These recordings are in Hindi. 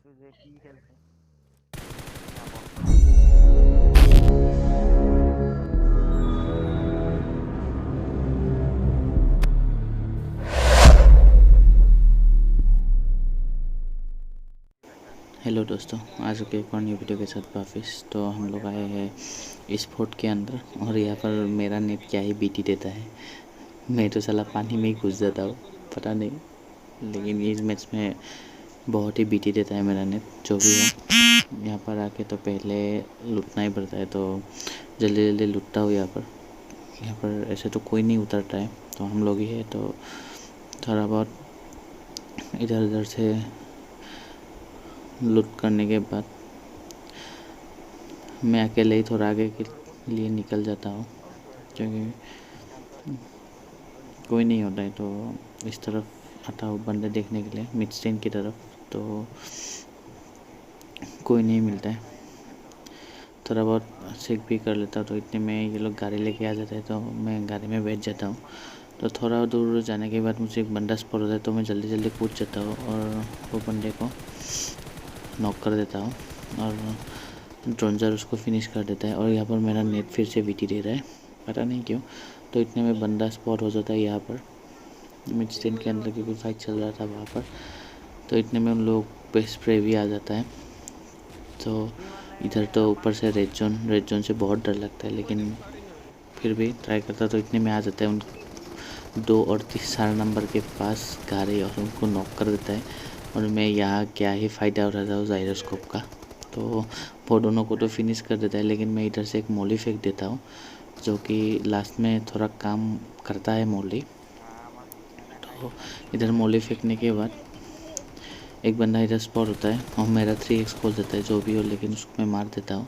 কৈছোঁ যে কি খেলছে না বৰ্তমান। हेलो दोस्तों, आज के एक और न्यू वीडियो के साथ वापस। तो हम लोग आए हैं स्पोर्ट के अंदर और यहाँ पर मेरा नेट क्या ही बीटी देता है। मैं तो साला पानी में ही घुस जाता हूँ, पता नहीं, लेकिन इस मैच में बहुत ही बीटी देता है मेरा नेट। जो भी हो, यहाँ पर आके तो पहले लूटना ही पड़ता है, तो जल्दी जल्दी लूटता हूँ। यहाँ पर ऐसे तो कोई नहीं उतरता है, तो हम लोग ही है, तो थोड़ा बहुत इधर उधर से लूट करने के बाद मैं अकेले ही थोड़ा आगे के लिए निकल जाता हूँ, क्योंकि कोई नहीं होता है। तो इस तरफ आता हूँ बंदे देखने के लिए, मिड स्टैंड की तरफ, तो कोई नहीं मिलता है। थोड़ा बहुत चेक भी कर लेता हूँ, तो इतने में ये लोग गाड़ी लेके आ जाते हैं, तो मैं गाड़ी में बैठ जाता हूँ। तो थोड़ा दूर जाने के बाद मुझे एक बंदा स्पॉट होता है, तो मैं जल्दी जल्दी कूद जाता हूँ और वो बंदे को नॉक कर देता हूँ और ड्रोनजर उसको फिनिश कर देता है। और यहाँ पर मेरा नेट फिर से बीटी दे रहा है, पता नहीं क्यों। तो इतने में बंदा स्पॉट हो जाता है यहाँ पर मिड स्टैंड के अंदर, क्योंकि फाइट चल रहा था वहाँ पर। तो इतने में उन लोग पे स्प्रे भी आ जाता है। तो इधर तो ऊपर से रेड जोन से बहुत डर लगता है, लेकिन फिर भी ट्राई करता। तो इतने में आ जाता है उन 2 और 4 नंबर के पास गाड़ी और उनको नॉक कर देता है। और मैं यहाँ क्या ही फ़ायदा उठाता हूँ जाइरोस्कोप का, तो वो दोनों को तो फिनिश कर देता है, लेकिन मैं इधर से एक मोली फेंक देता हूँ, जो कि लास्ट में थोड़ा काम करता है मोली। तो इधर मोली फेंकने के बाद एक बंदा इधर स्पॉट होता है और मेरा 3x खोल देता है, जो भी हो, लेकिन उसको मैं मार देता हूँ।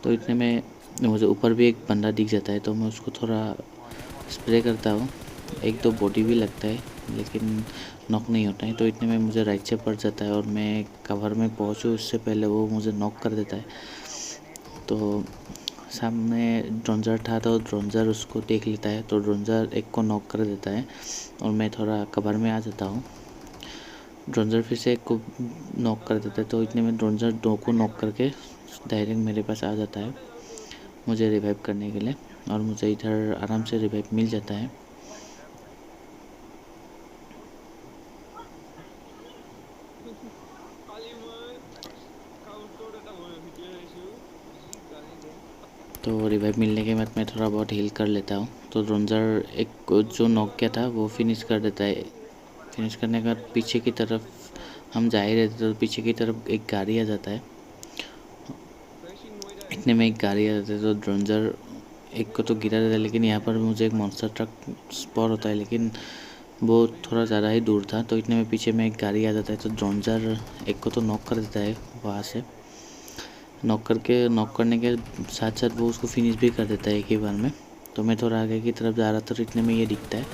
तो इतने में मुझे ऊपर भी एक बंदा दिख जाता है, तो मैं उसको थोड़ा स्प्रे करता हूँ। एक दो बॉडी भी लगता है, लेकिन नॉक नहीं होता है। तो इतने में मुझे राइट से पड़ जाता है और मैं कवर में पहुँचूँ उससे पहले वो मुझे नॉक कर देता है। तो सामने ड्रोनजर था, तो ड्रोनजर उसको देख लेता है, तो ड्रोनजर एक को नॉक कर देता है और मैं थोड़ा कवर में आ जाता हूँ। ड्रोनजर फिर से एक को नॉक कर देता है, तो इतने में ड्रोनजर 2 को नॉक करके डायरेक्ट मेरे पास आ जाता है मुझे रिवाइव करने के लिए, और मुझे इधर आराम से रिवाइव मिल जाता है। तो रिवाइव मिलने के बाद मैं थोड़ा बहुत हील कर लेता हूँ। तो ड्रोनजर एक को जो नॉक किया था वो फिनिश कर देता है। फिनिश करने के बाद पीछे की तरफ हम जा ही रहे थे, तो पीछे की तरफ एक गाड़ी आ जाता है। इतने में एक गाड़ी आ जाता है, तो ड्रोनजर एक को तो गिरा देता है, लेकिन यहाँ पर मुझे एक मॉन्स्टर ट्रक स्पॉट होता है, लेकिन वो थोड़ा ज़्यादा ही दूर था। तो इतने में पीछे में एक गाड़ी आ जाता है, तो ड्रोनजर एक को तो नॉक कर देता है वहाँ से। नॉक करने के साथ साथ वो उसको फिनिश भी कर देता है एक ही बार में। तो मैं थोड़ा आगे की तरफ जा रहा था, तो इतने में ये दिखता है,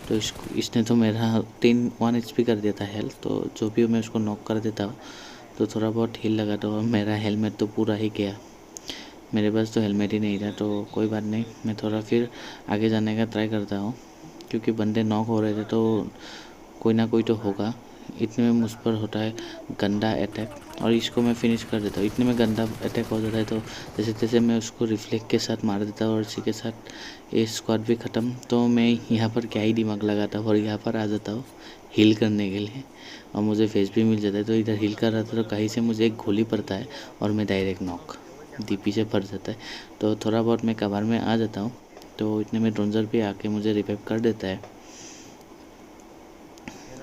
तो इसने तो मेरा 1 HP कर दिया था हेल्थ। तो जो भी हो, मैं उसको नॉक कर देता हूँ, तो थोड़ा बहुत हील लगा, तो मेरा हेलमेट तो पूरा ही गया। मेरे पास तो हेलमेट ही नहीं था, तो कोई बात नहीं, मैं थोड़ा फिर आगे जाने का ट्राई करता हूँ, क्योंकि बंदे नॉक हो रहे थे, तो कोई ना कोई तो होगा। इतने में मुझ पर होता है गंदा अटैक और इसको मैं फिनिश कर देता हूँ। इतने में गंदा अटैक हो जाता है, तो जैसे तैसे मैं उसको रिफ्लेक्ट के साथ मार देता हूँ और इसी के साथ ये स्क्वाड भी ख़त्म। तो मैं यहाँ पर क्या ही दिमाग लगाता हूँ और यहाँ पर आ जाता हूँ हील करने के लिए, और मुझे फेस भी मिल जाता है। तो इधर हील कर रहा था, तो कहीं से मुझे एक गोली पड़ता है और मैं डायरेक्ट नॉक डीपी से पड़ जाता है। तो थोड़ा बहुत मैं कवर में आ जाता हूँ, तो इतने में ड्रोनजर भी आके मुझे रिवाइव कर देता है।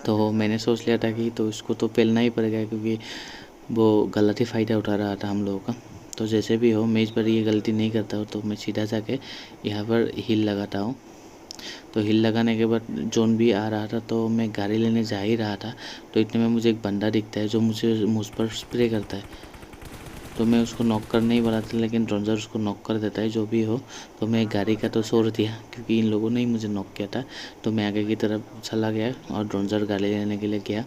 तो मैंने सोच लिया था कि तो इसको तो पेलना ही पड़ेगा, क्योंकि वो गलत ही फ़ायदा उठा रहा था हम लोगों का। तो जैसे भी हो, मैं इस पर ये गलती नहीं करता हूँ, तो मैं सीधा जाके यहाँ पर हील लगाता हूँ। तो हील लगाने के बाद जोन भी आ रहा था, तो मैं गाड़ी लेने जा ही रहा था, तो इतने में मुझे एक बंदा दिखता है जो मुझ पर स्प्रे करता है। तो मैं उसको नॉक करने ही वाला था, लेकिन ड्रोनजर उसको नॉक कर देता है। जो भी हो, तो मैं गाड़ी का तो छोड़ दिया, क्योंकि इन लोगों ने ही मुझे नॉक किया था। तो मैं आगे की तरफ चला गया और ड्रोनजर गाड़ी लेने के लिए गया।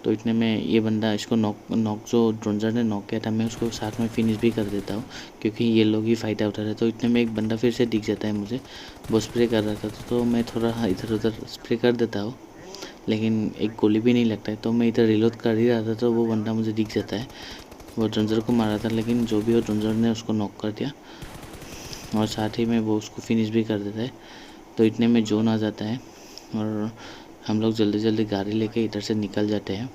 तो इतने में ये बंदा इसको नॉक जो ड्रोनजर ने नॉक किया था, मैं उसको साथ में फिनिश भी कर देता हूँ, क्योंकि ये लोग ही फ़ायदा उठा रहे। तो इतने में एक बंदा फिर से दिख जाता है मुझे, वो स्प्रे कर रहा था, तो मैं थोड़ा इधर उधर स्प्रे कर देता हूँ। लेकिन एक गोली भी नहीं लगता है। तो मैं इधर रिलोड कर ही रहा था तो वो बंदा मुझे दिख जाता है, वो ड्रंजर को मारा था, लेकिन जो भी हो ड्रंजर ने उसको नॉक कर दिया और साथ ही में वो उसको फिनिश भी कर देता है। तो इतने में जोन आ जाता है और हम लोग जल्दी जल्दी गाड़ी लेके इधर से निकल जाते हैं।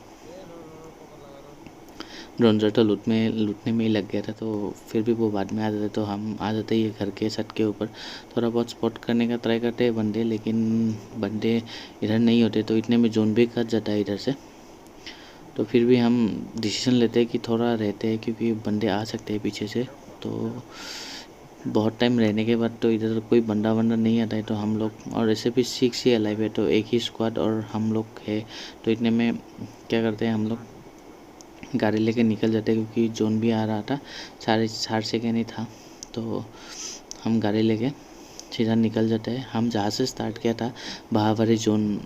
ड्रंजर तो लूटने में ही लग गया था, तो फिर भी वो बाद में आ जाते, तो हम आ जाते ही घर के छत के ऊपर। थोड़ा बहुत स्पॉट करने का ट्राई करते हैं बंदे, लेकिन बंदे इधर नहीं होते, तो इतने में जोन भी कट जाता है इधर से। तो फिर भी हम डिसीजन लेते हैं कि थोड़ा रहते हैं, क्योंकि बंदे आ सकते हैं पीछे से। तो बहुत टाइम रहने के बाद तो इधर कोई बंदा नहीं आता है, तो हम लोग, और ऐसे भी 6 ही अलाइव है, तो एक ही स्क्वाड और हम लोग है। तो इतने में क्या करते हैं, हम लोग गाड़ी लेके निकल जाते हैं, क्योंकि जोन भी आ रहा था, 4.5 सेकेंड ही था। तो हम गाड़ी लेके सीधा निकल जाते हैं। हम जहाँ से स्टार्ट किया था वहाँ पर ही जोन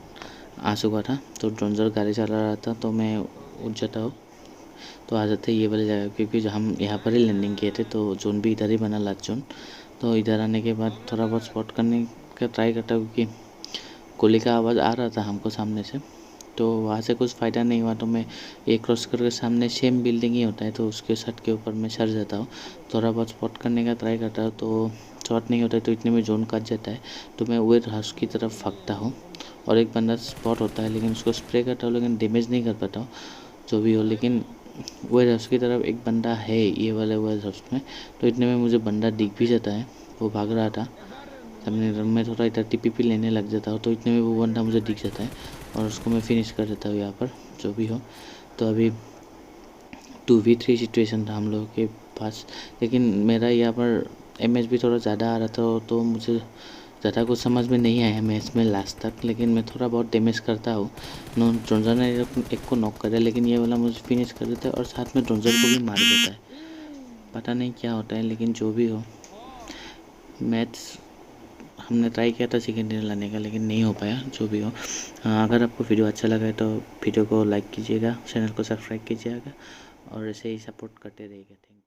आ चुका था, तो ड्रोनर गाड़ी चला रहा था, तो मैं उठ जाता हूँ, तो आ जाते ये वाली जगह, क्योंकि जो हम यहाँ पर ही लैंडिंग किए थे, तो जोन भी इधर ही बना लास्ट जोन। तो इधर आने के बाद थोड़ा बहुत स्पॉट करने का ट्राई करता हूँ, क्योंकि गोली का आवाज़ आ रहा था हमको सामने से, तो वहाँ से कुछ फ़ायदा नहीं हुआ। तो मैं एक क्रॉस करके सामने सेम बिल्डिंग ही होता है, तो उसके छत के ऊपर मैं सर जाता हूँ, थोड़ा बहुत स्पॉट करने का ट्राई करता हूँ, तो शॉट नहीं होता है, तो इतने में जोन कट जाता है। तो मैं वेयर हाउस की तरफ भागता हूँ और एक बंदा स्पॉट होता है, लेकिन उसको स्प्रे करता हूँ, लेकिन डैमेज नहीं कर पाता हूँ, जो भी हो। लेकिन वेयर हाउस की तरफ एक बंदा है ये वाले वेयर हाउस में, तो इतने में मुझे बंदा दिख भी जाता है, वो भाग रहा था सामने। मैं थोड़ा इधर टीपीपी लेने लग जाता हूँ, तो इतने में वो बंदा मुझे दिख जाता है और उसको मैं फिनिश कर देता हूँ यहाँ पर, जो भी हो। तो अभी 2v3 सिचुएशन था हम लोगों के पास, लेकिन मेरा यहाँ पर एमएच भी थोड़ा ज़्यादा आ रहा था, तो मुझे ज़्यादा कुछ समझ में नहीं आया मैच में लास्ट तक, लेकिन मैं थोड़ा बहुत डैमेज करता हूँ। ड्रोनर ने एक को नॉक कर दिया, लेकिन ये वाला मुझे फिनिश कर देता है और साथ में ड्रोनर को भी मार देता है। पता नहीं क्या होता है, लेकिन जो भी हो, मैच हमने ट्राई किया था सेकेंड ईयर लाने का, लेकिन नहीं हो पाया, जो भी हो। अगर आपको वीडियो अच्छा लगा है तो वीडियो को लाइक कीजिएगा, चैनल को सब्सक्राइब कीजिएगा और ऐसे ही सपोर्ट करते रहिएगा। Thank you.